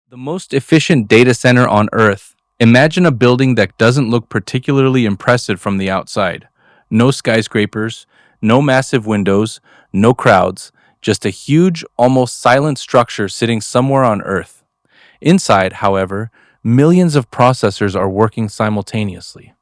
The most efficient data center on Earth. Imagine a building that doesn't look particularly impressive from the outside. No skyscrapers, no massive windows, no crowds, just a huge, almost silent structure sitting somewhere on Earth. Inside, however, millions of processors are working simultaneously.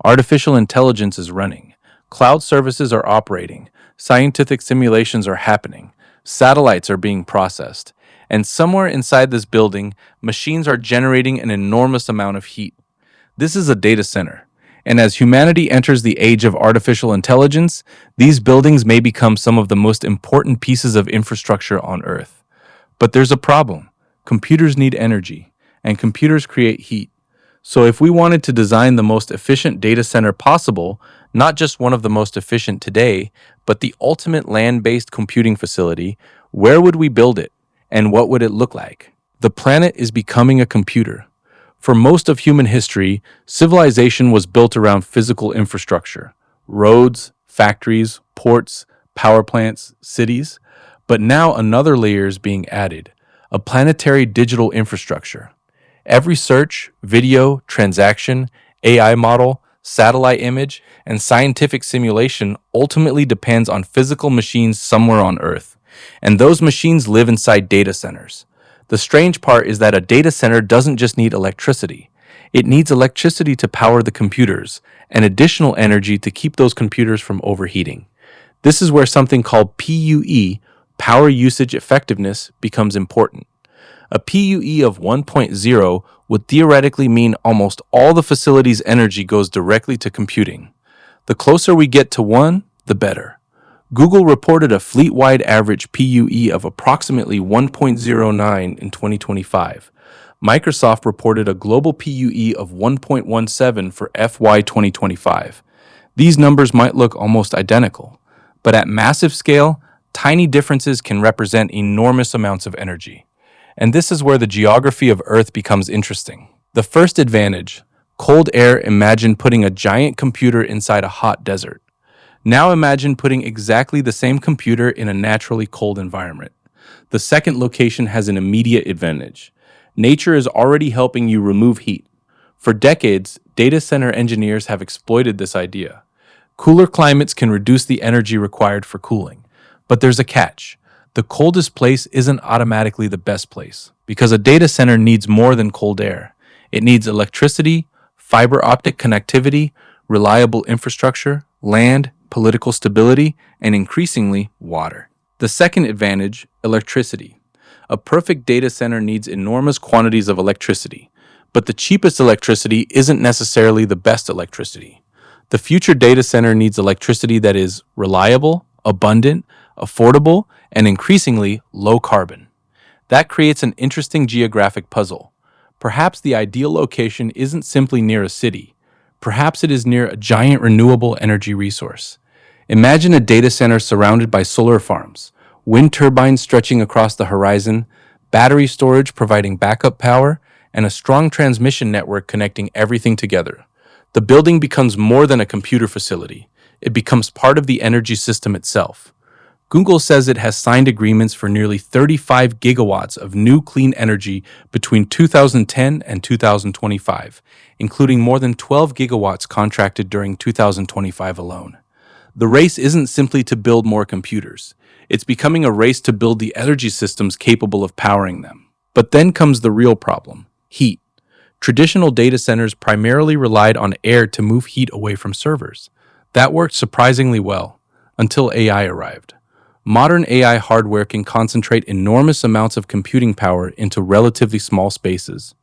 Artificial intelligence is running. Cloud services are operating. Scientific simulations are happening. Satellites are being processed. And somewhere inside this building, machines are generating an enormous amount of heat. This is a data center. And as humanity enters the age of artificial intelligence, these buildings may become some of the most important pieces of infrastructure on Earth. But there's a problem. Computers need energy, and computers create heat. So if we wanted to design the most efficient data center possible, not just one of the most efficient today, but the ultimate land-based computing facility, where would we build it? And what would it look like? The planet is becoming a computer. For most of human history, civilization was built around physical infrastructure: roads, factories, ports, power plants, cities. But now another layer is being added: a planetary digital infrastructure. Every search, video, transaction, AI model, satellite image, and scientific simulation ultimately depends on physical machines somewhere on Earth. And those machines live inside data centers. The strange part is that a data center doesn't just need electricity. It needs electricity to power the computers and additional energy to keep those computers from overheating. This is where something called PUE, power usage effectiveness, becomes important. A PUE of 1.0 would theoretically mean almost all the facility's energy goes directly to computing. The closer we get to 1, the better. Google reported a fleet-wide average PUE of approximately 1.09 in 2025. Microsoft reported a global PUE of 1.17 for FY 2025. These numbers might look almost identical, but at massive scale, tiny differences can represent enormous amounts of energy. And this is where the geography of Earth becomes interesting. The first advantage: cold air. Imagine putting a giant computer inside a hot desert. Now imagine putting exactly the same computer in a naturally cold environment. The second location has an immediate advantage. Nature is already helping you remove heat. For decades, data center engineers have exploited this idea. Cooler climates can reduce the energy required for cooling. But there's a catch. The coldest place isn't automatically the best place, because a data center needs more than cold air. It needs electricity, fiber optic connectivity, reliable infrastructure, land, political stability, and increasingly, water. The second advantage: electricity. A perfect data center needs enormous quantities of electricity, but the cheapest electricity isn't necessarily the best electricity. The future data center needs electricity that is reliable, abundant, affordable, and increasingly low carbon. That creates an interesting geographic puzzle. Perhaps the ideal location isn't simply near a city. Perhaps it is near a giant renewable energy resource. Imagine a data center surrounded by solar farms, wind turbines stretching across the horizon, battery storage providing backup power, and a strong transmission network connecting everything together. The building becomes more than a computer facility. It becomes part of the energy system itself. Google says it has signed agreements for nearly 35 gigawatts of new clean energy between 2010 and 2025, including more than 12 gigawatts contracted during 2025 alone. The race isn't simply to build more computers. It's becoming a race to build the energy systems capable of powering them. But then comes the real problem: heat. Traditional data centers primarily relied on air to move heat away from servers. That worked surprisingly well, until AI arrived. Modern AI hardware can concentrate enormous amounts of computing power into relatively small spaces.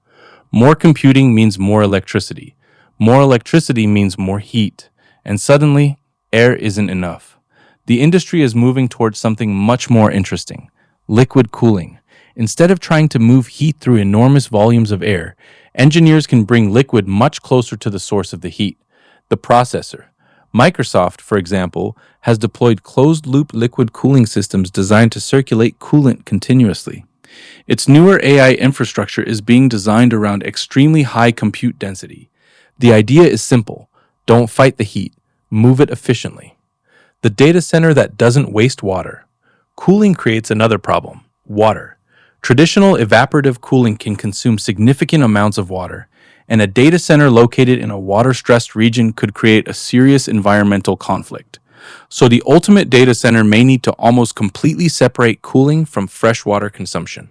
More computing means more electricity. More electricity means more heat. And suddenly, air isn't enough. The industry is moving towards something much more interesting: liquid cooling. Instead of trying to move heat through enormous volumes of air, engineers can bring liquid much closer to the source of the heat: the processor. Microsoft, for example, has deployed closed-loop liquid cooling systems designed to circulate coolant continuously. Its newer AI infrastructure is being designed around extremely high compute density. The idea is simple: don't fight the heat, move it efficiently. The data center that doesn't waste water. Cooling creates another problem: water. Traditional evaporative cooling can consume significant amounts of water, and a data center located in a water-stressed region could create a serious environmental conflict. So the ultimate data center may need to almost completely separate cooling from freshwater consumption.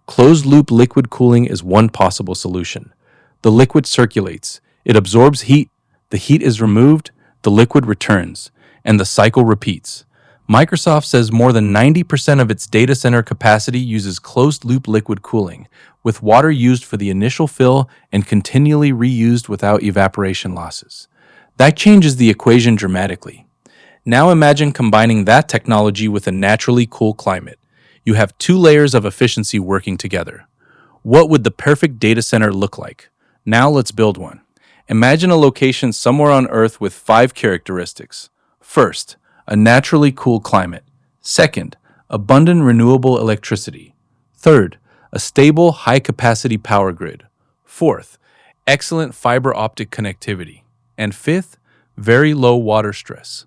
Closed-loop liquid cooling is one possible solution. The liquid circulates, it absorbs heat, the heat is removed, the liquid returns, and the cycle repeats. Microsoft says more than 90% of its data center capacity uses closed-loop liquid cooling, with water used for the initial fill and continually reused without evaporation losses. That changes the equation dramatically. Now imagine combining that technology with a naturally cool climate. You have two layers of efficiency working together. What would the perfect data center look like? Now let's build one. Imagine a location somewhere on Earth with 5 characteristics. First, a naturally cool climate. Second, abundant renewable electricity. Third, a stable, high-capacity power grid. Fourth, excellent fiber optic connectivity. And fifth, very low water stress.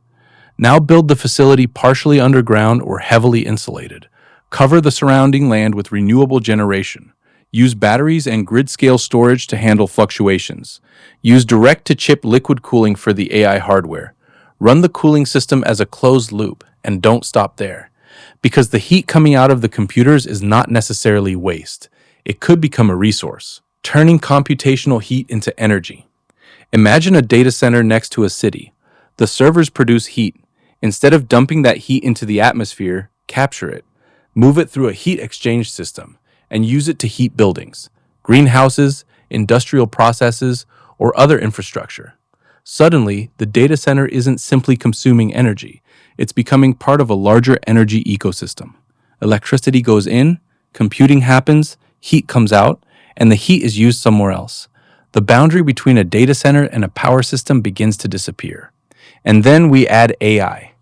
Now build the facility partially underground or heavily insulated. Cover the surrounding land with renewable generation. Use batteries and grid-scale storage to handle fluctuations. Use direct-to-chip liquid cooling for the AI hardware. Run the cooling system as a closed loop, and don't stop there. Because the heat coming out of the computers is not necessarily waste. It could become a resource, turning computational heat into energy. Imagine a data center next to a city. The servers produce heat. Instead of dumping that heat into the atmosphere, capture it. Move it through a heat exchange system and use it to heat buildings, greenhouses, industrial processes, or other infrastructure. Suddenly, the data center isn't simply consuming energy, it's becoming part of a larger energy ecosystem. Electricity goes in, computing happens, heat comes out, and the heat is used somewhere else. The boundary between a data center and a power system begins to disappear. And then we add AI.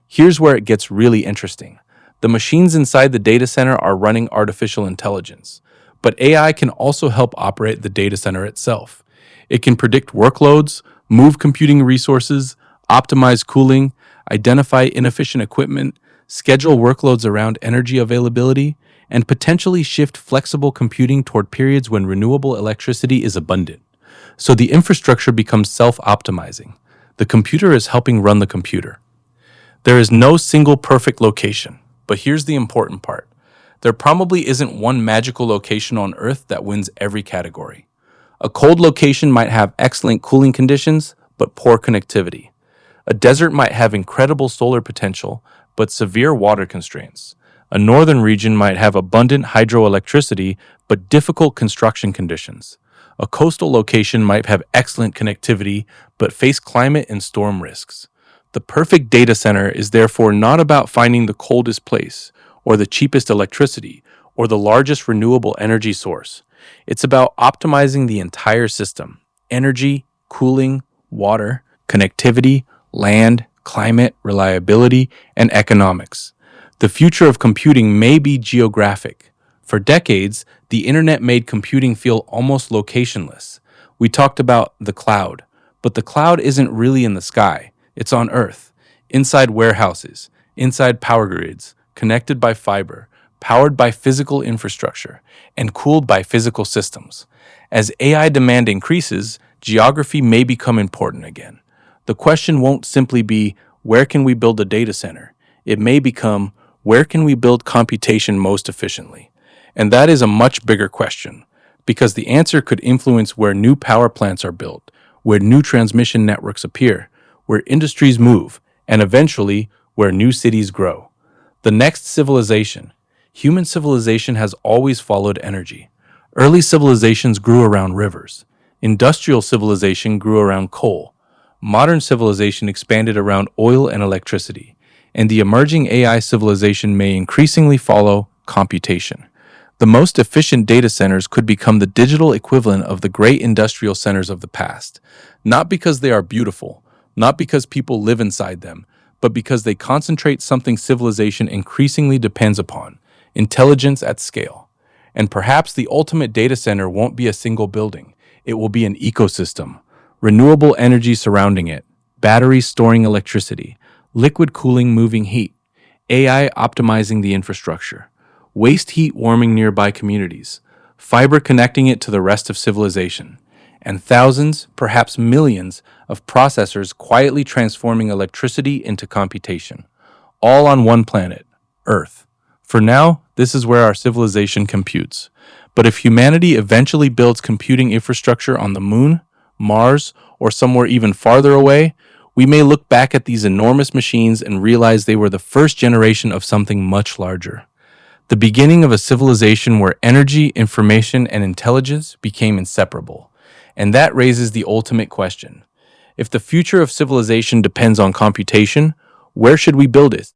Here's where it gets really interesting. The machines inside the data center are running artificial intelligence, but AI can also help operate the data center itself. It can predict workloads, move computing resources, optimize cooling, identify inefficient equipment, schedule workloads around energy availability, and potentially shift flexible computing toward periods when renewable electricity is abundant. So the infrastructure becomes self-optimizing. The computer is helping run the computer. There is no single perfect location, but here's the important part. There probably isn't one magical location on Earth that wins every category. A cold location might have excellent cooling conditions, but poor connectivity. A desert might have incredible solar potential, but severe water constraints. A northern region might have abundant hydroelectricity, but difficult construction conditions. A coastal location might have excellent connectivity, but face climate and storm risks. The perfect data center is therefore not about finding the coldest place, or the cheapest electricity, or the largest renewable energy source. It's about optimizing the entire system: energy, cooling, water, connectivity, land, climate, reliability, and economics. The future of computing may be geographic. For decades, the internet made computing feel almost locationless. We talked about the cloud, but the cloud isn't really in the sky. It's on Earth, inside warehouses, inside power grids, connected by fiber, powered by physical infrastructure, and cooled by physical systems. As AI demand increases, geography may become important again. The question won't simply be, where can we build a data center? It may become, where can we build computation most efficiently? And that is a much bigger question, because the answer could influence where new power plants are built, where new transmission networks appear, where industries move, and eventually, where new cities grow. The next civilization. Human civilization has always followed energy. Early civilizations grew around rivers. Industrial civilization grew around coal. Modern civilization expanded around oil and electricity. And the emerging AI civilization may increasingly follow computation. The most efficient data centers could become the digital equivalent of the great industrial centers of the past, not because they are beautiful, not because people live inside them, but because they concentrate something civilization increasingly depends upon: intelligence at scale. And perhaps the ultimate data center won't be a single building. It will be an ecosystem. Renewable energy surrounding it, batteries storing electricity, liquid cooling moving heat, AI optimizing the infrastructure. waste heat warming nearby communities, fiber connecting it to the rest of civilization, and thousands, perhaps millions, of processors quietly transforming electricity into computation, all on one planet, Earth. For now, this is where our civilization computes. But if humanity eventually builds computing infrastructure on the moon, Mars, or somewhere even farther away, we may look back at these enormous machines and realize they were the first generation of something much larger. The beginning of a civilization where energy, information, and intelligence became inseparable. And that raises the ultimate question. If the future of civilization depends on computation, where should we build it?